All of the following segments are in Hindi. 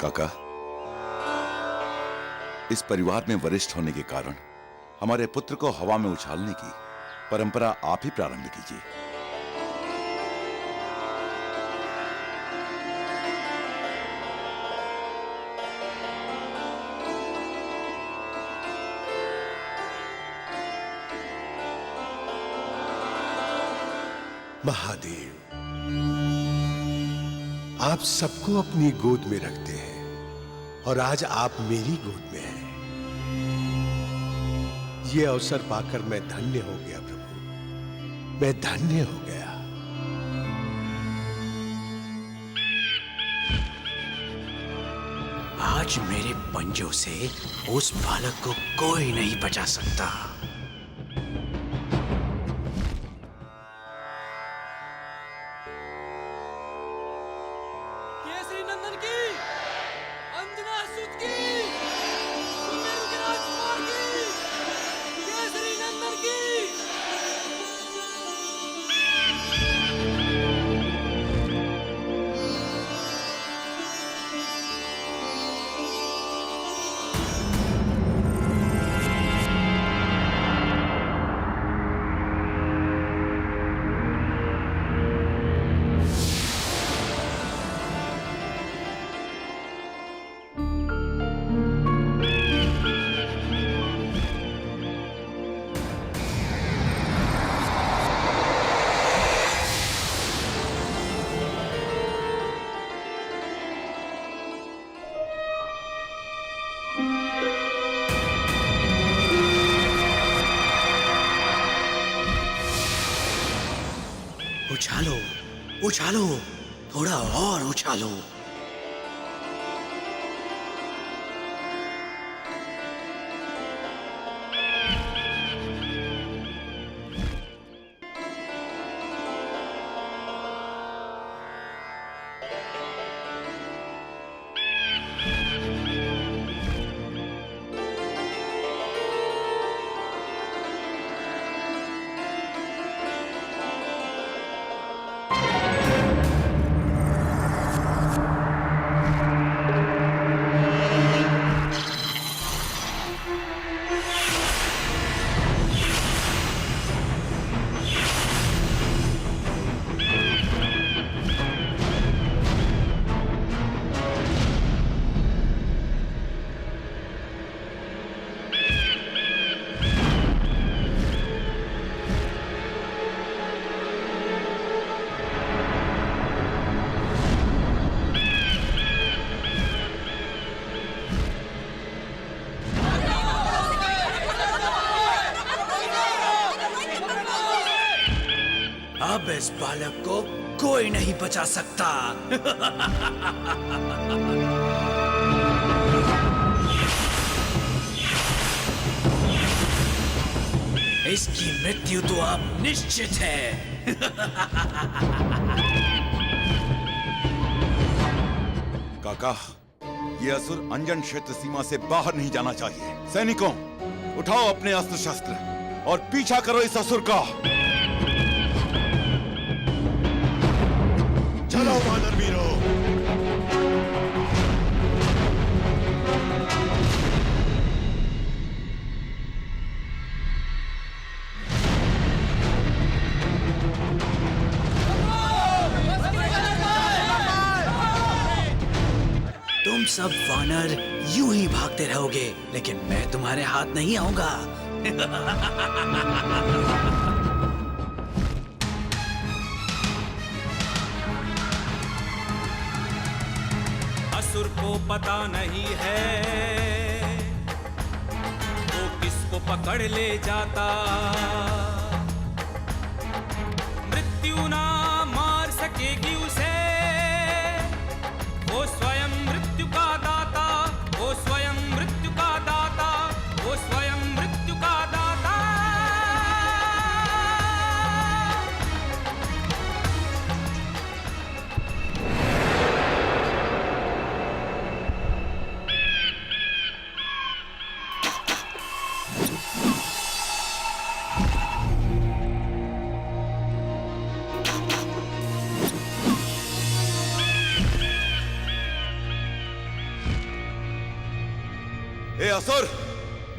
काका, इस परिवार में वरिष्ठ होने के कारण हमारे पुत्र को हवा में उछालने की परंपरा आप ही प्रारंभ कीजिए। महादेव, आप सबको अपनी गोद में रखते हैं और आज आप मेरी गोद में हैं। ये अवसर पाकर मैं धन्य हो गया प्रभु, मैं धन्य हो गया। आज मेरे पंजों से उस बालक को कोई नहीं बचा सकता। केसरी नंदन की, अंजना सुत की, सुमेरु के राजकुमार की, केसरी नंदन की। उछालो, उछालो, थोड़ा और उछालो। अब इस बालक को कोई नहीं बचा सकता। इसकी मृत्यु तो अब निश्चित है। काका, ये असुर अंजन क्षेत्र सीमा से बाहर नहीं जाना चाहिए। सैनिकों, उठाओ अपने अस्त्र शस्त्र और पीछा करो इस असुर का। चलो वानर वीरों। तुम सब वानर यूं ही भागते रहोगे, लेकिन मैं तुम्हारे हाथ नहीं आऊंगा। असुर को पता नहीं है वो किसको पकड़ ले जाता। मृत्यु ना मार सकेगी उसे, वो स्वयं मृत्यु का दाता, वो स्वयं मृत्यु का दाता, वो स्वयं मृत्यु का दाता। ए असुर,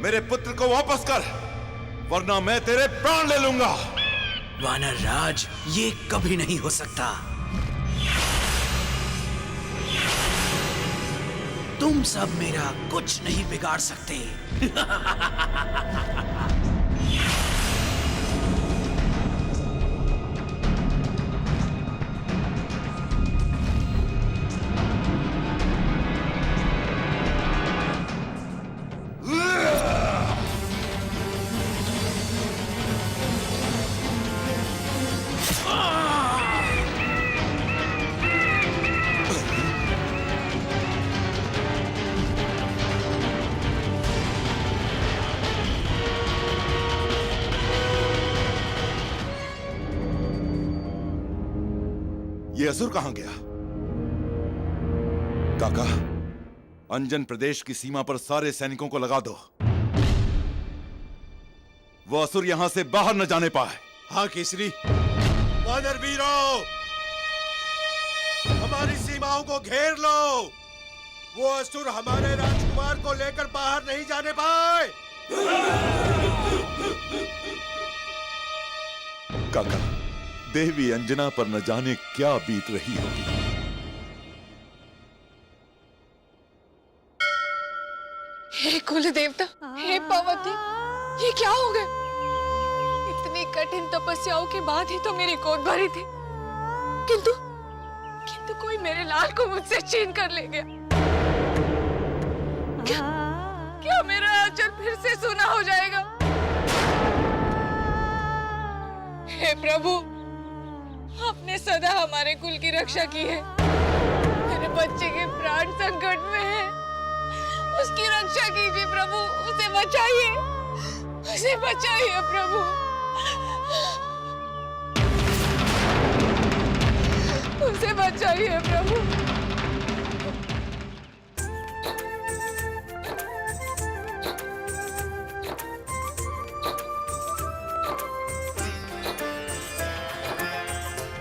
मेरे पुत्र को वापस कर, वरना मैं तेरे प्राण ले लूंगा। वानर राज, ये कभी नहीं हो सकता। तुम सब मेरा कुछ नहीं बिगाड़ सकते। ये असुर कहां गया? काका, अंजन प्रदेश की सीमा पर सारे सैनिकों को लगा दो, वो असुर यहां से बाहर न जाने पाए। हाँ केसरी। वानर वीरों, हमारी सीमाओं को घेर लो। वो असुर हमारे राजकुमार को लेकर बाहर नहीं जाने पाए। काका, देवी अंजना पर न जाने क्या बीत रही होगी। हे कुल देवता, हे पार्वती, ये क्या हो गए? इतनी कठिन तपस्याओं के बाद ही तो मेरी गोद भरी थी, किंतु कोई मेरे लाल को मुझसे छीन कर ले गया। क्या मेरा अचल फिर से सूना हो जाएगा? हे प्रभु, आपने सदा हमारे कुल की रक्षा की है। मेरे बच्चे के प्राण संकट में है, उसकी रक्षा कीजिए प्रभु, उसे बचाइए, उसे बचाइए प्रभु, उसे बचाइए प्रभु।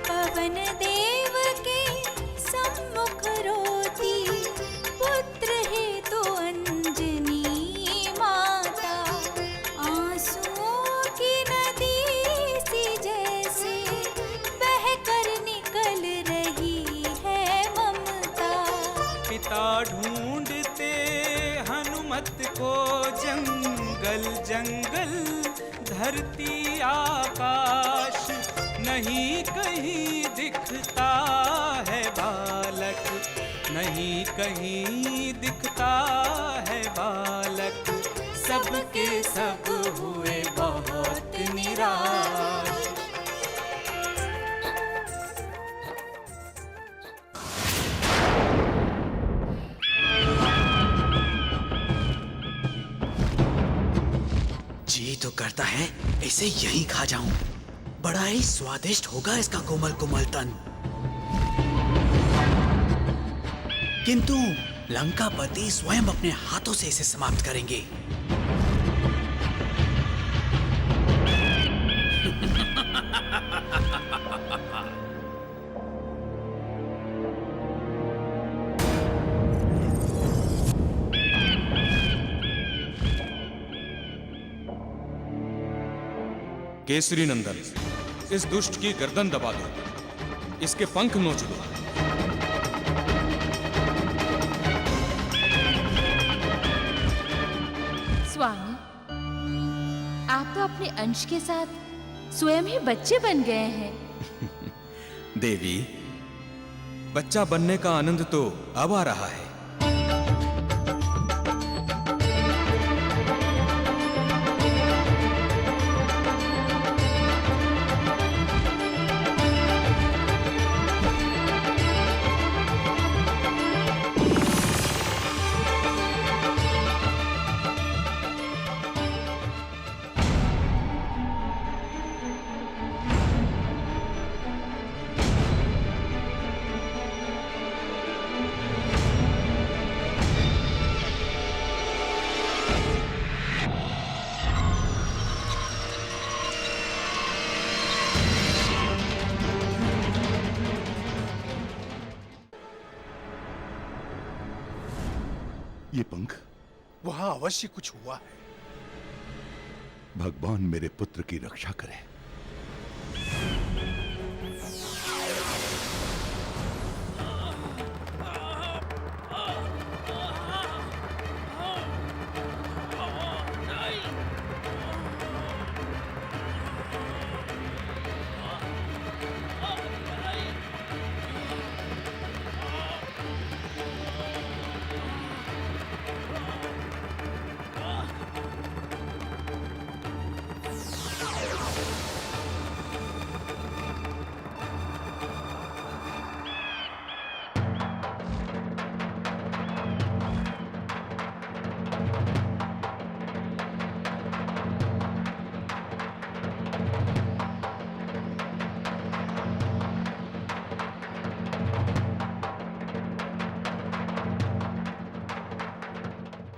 पवन देव के सम्मुख रोती, पुत्र है तो अंजनी माता। आंसुओं की नदी सी जैसे बहकर निकल रही है ममता। पिता ढूंढते हनुमत को जंगल जंगल, धरती आकाश, नहीं कहीं दिखता है बालक, नहीं कहीं दिखता है बालक। सबके सब हुए बहुत निराश। जी तो करता है इसे यहीं खा जाऊं, बड़ा ही स्वादिष्ट होगा इसका कोमल कोमल तन। किंतु लंकापति स्वयं अपने हाथों से इसे समाप्त करेंगे। केसरी नंदन, इस दुष्ट की गर्दन दबा दो, इसके पंख नोच दो। स्वामी, आप तो अपने अंश के साथ स्वयं ही बच्चे बन गए हैं। देवी, बच्चा बनने का आनंद तो अब आ रहा है। ये पंख वहां अवश्य कुछ हुआ है। भगवान मेरे पुत्र की रक्षा करे।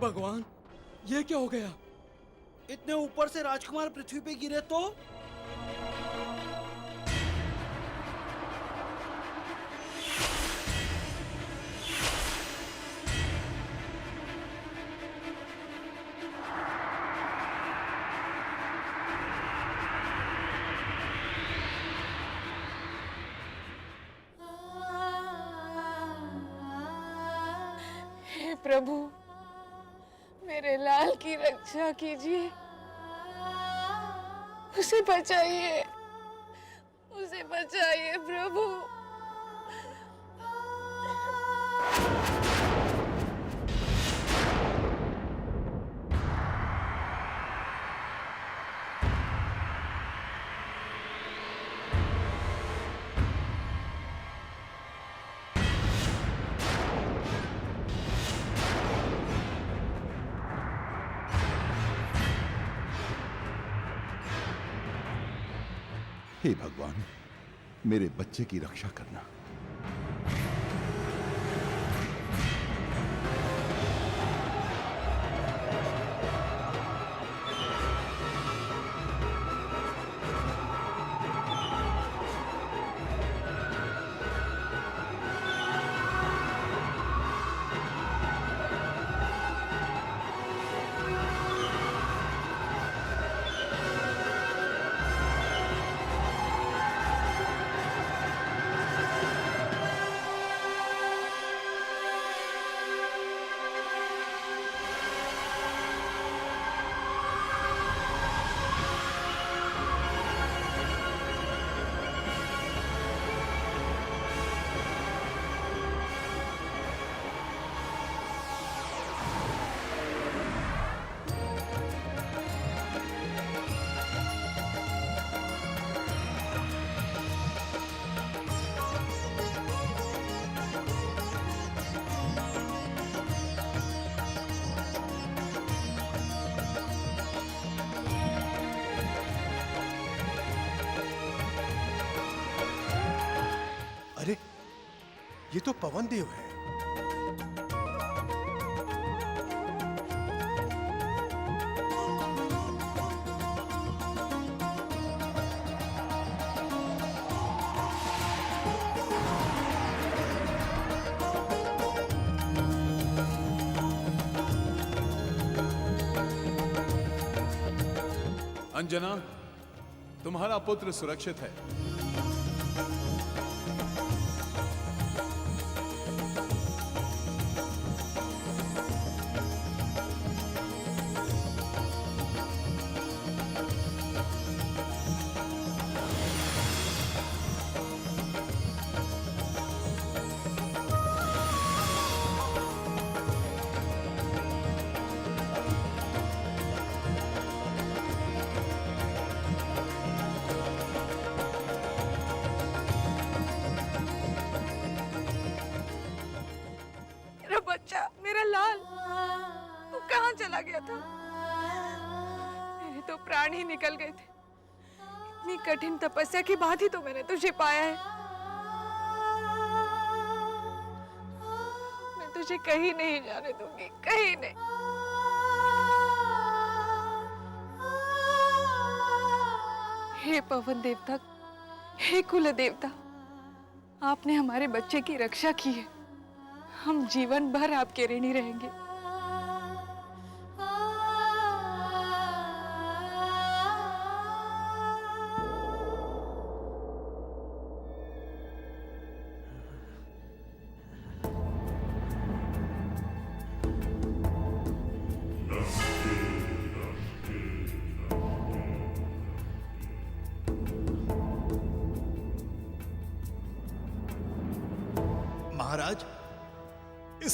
भगवान, ये क्या हो गया? इतने ऊपर से राजकुमार पृथ्वी पे गिरे तो? हे प्रभु, मेरे लाल की रक्षा कीजिए, उसे बचाइए, उसे बचाइए प्रभु। हे भगवान, मेरे बच्चे की रक्षा करना। अरे, ये तो पवन देव है। अंजना, तुम्हारा पुत्र सुरक्षित है। मेरा लाल, तू कहाँ चला गया था? मेरे तो प्राण ही निकल गए थे। इतनी कठिन तपस्या के बाद ही तो मैंने तुझे पाया है। मैं तुझे कहीं नहीं जाने दूंगी, कहीं नहीं। हे पवन देवता, हे कुल देवता, आपने हमारे बच्चे की रक्षा की है। हम जीवन भर आपके ऋणी रहेंगे।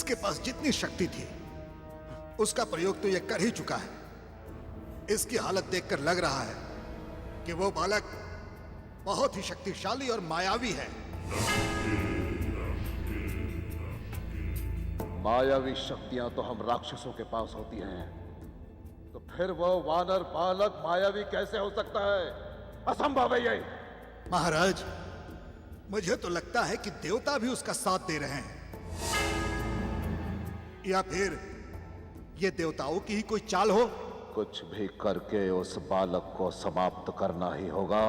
इसके पास जितनी शक्ति थी उसका प्रयोग तो ये कर ही चुका है। इसकी हालत देखकर लग रहा है कि वो बालक बहुत ही शक्तिशाली और मायावी है। मायावी शक्तियां तो हम राक्षसों के पास होती हैं, तो फिर वो वानर बालक मायावी कैसे हो सकता है? असंभव है ये। महाराज, मुझे तो लगता है कि देवता भी उसका साथ दे रहे हैं, या फिर ये देवताओं की ही कोई चाल हो। कुछ भी करके उस बालक को समाप्त करना ही होगा।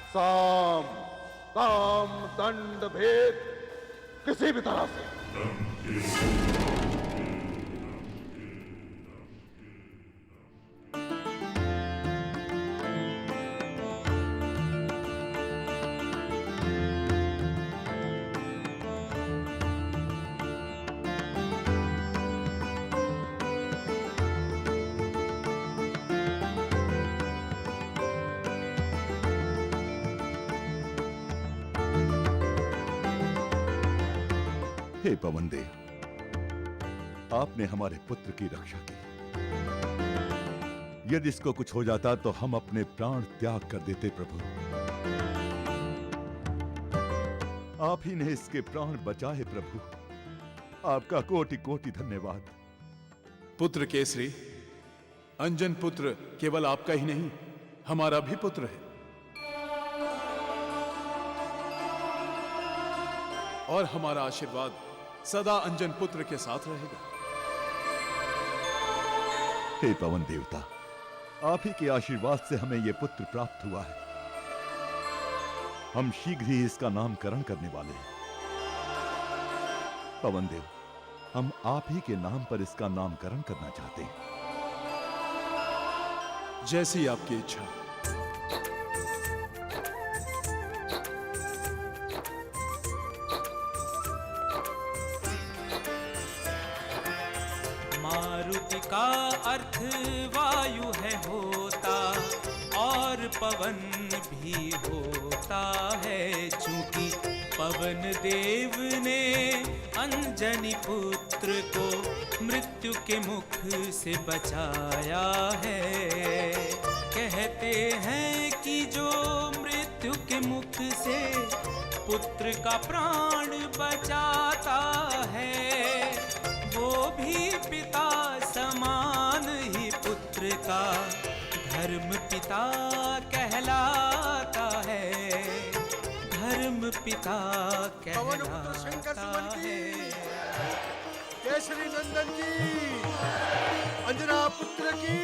साम काम दंड भेद किसी भी तरह से। हे पवन देव, आपने हमारे पुत्र की रक्षा की। यदि इसको कुछ हो जाता तो हम अपने प्राण त्याग कर देते प्रभु। आप ही ने इसके प्राण बचाए प्रभु। आपका कोटि कोटि धन्यवाद। पुत्र केसरी, अंजन पुत्र केवल आपका ही नहीं, हमारा भी पुत्र है, और हमारा आशीर्वाद सदा अंजन पुत्र के साथ रहेगा। हे पवन देवता, आप ही के आशीर्वाद से हमें यह पुत्र प्राप्त हुआ है। हम शीघ्र ही इसका नामकरण करने वाले हैं। पवन देव, हम आप ही के नाम पर इसका नामकरण करना चाहते हैं। जैसी आपकी इच्छा। मारुति का अर्थ वायु है होता, और पवन भी होता है। चूंकि पवन देव ने अंजनी पुत्र को मृत्यु के मुख से बचाया है। कहते हैं कि जो मृत्यु के मुख से पुत्र का प्राण बचाता है, वो भी पिता समान ही पुत्र का धर्म पिता कहलाता है। धर्म पिता कहलाता है। केसरी नंदन की, अंजना पुत्र की,